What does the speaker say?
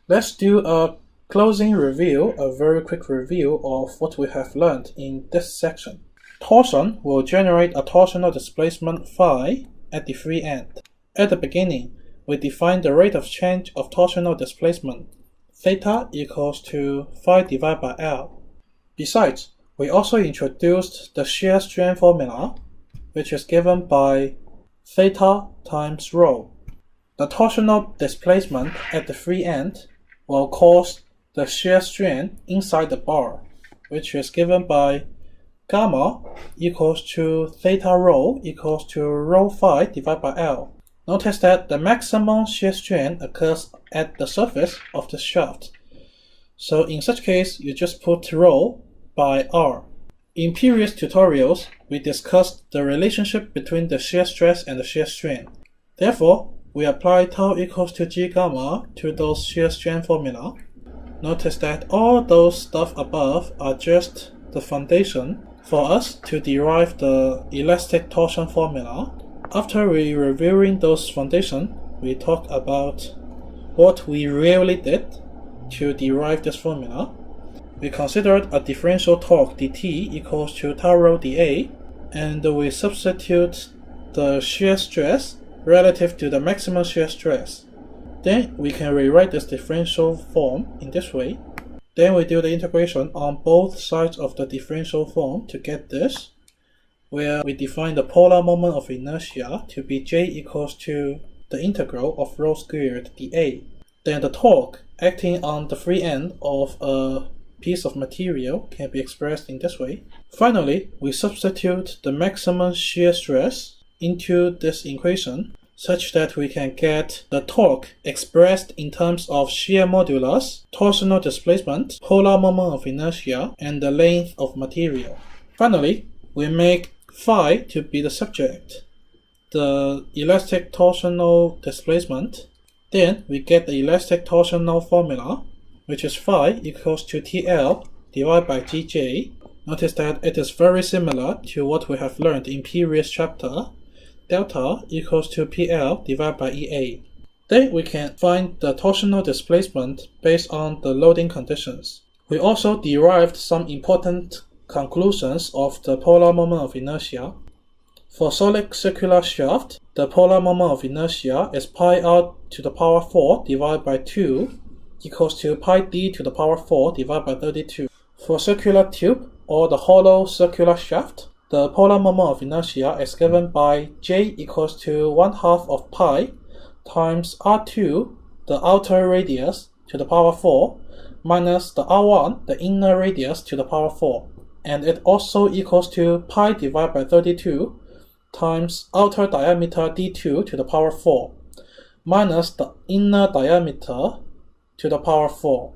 Let's do a closing review, a very quick review of what we have learned in this section. Torsion will generate a torsional displacement phi at the free end. At the beginning, we define the rate of change of torsional displacement, theta equals to phi divided by L. Besides, we also introduced the shear strain formula, which is given by theta times rho. The torsional displacement at the free end will cause the shear strain inside the bar, which is given by gamma equals to theta rho equals to rho phi divided by L. Notice that the maximum shear strain occurs at the surface of the shaft. So in such case, you just put rho by R. In previous tutorials, we discussed the relationship between the shear stress and the shear strain. Therefore, we apply tau equals to G gamma to those shear strain formula. Notice that all those stuff above are just the foundation for us to derive the elastic torsion formula. After reviewing those foundations, we talk about what we really did to derive this formula. We considered a differential torque dt equals to tau rho dA, and we substitute the shear stress relative to the maximum shear stress. Then we can rewrite this differential form in this way. Then we do the integration on both sides of the differential form to get this, where we define the polar moment of inertia to be J equals to the integral of rho squared dA. Then the torque acting on the free end of a piece of material can be expressed in this way. Finally, we substitute the maximum shear stress into this equation such that we can get the torque expressed in terms of shear modulus, torsional displacement, polar moment of inertia, and the length of material. Finally, we make phi to be the subject, the elastic torsional displacement. Then we get the elastic torsional formula, which is phi equals to TL divided by Gj. Notice that it is very similar to what we have learned in previous chapter. Delta equals to PL divided by EA. Then we can find the torsional displacement based on the loading conditions. We also derived some important conclusions of the polar moment of inertia. For solid circular shaft, the polar moment of inertia is pi r to the power 4 divided by 2 equals to pi d to the power 4 divided by 32. For circular tube or the hollow circular shaft, the polar moment of inertia is given by J equals to 1/2 of pi times R2, the outer radius, to the power 4, minus the R1, the inner radius, to the power 4. And it also equals to pi divided by 32 times outer diameter D2 to the power 4, minus the inner diameter to the power 4.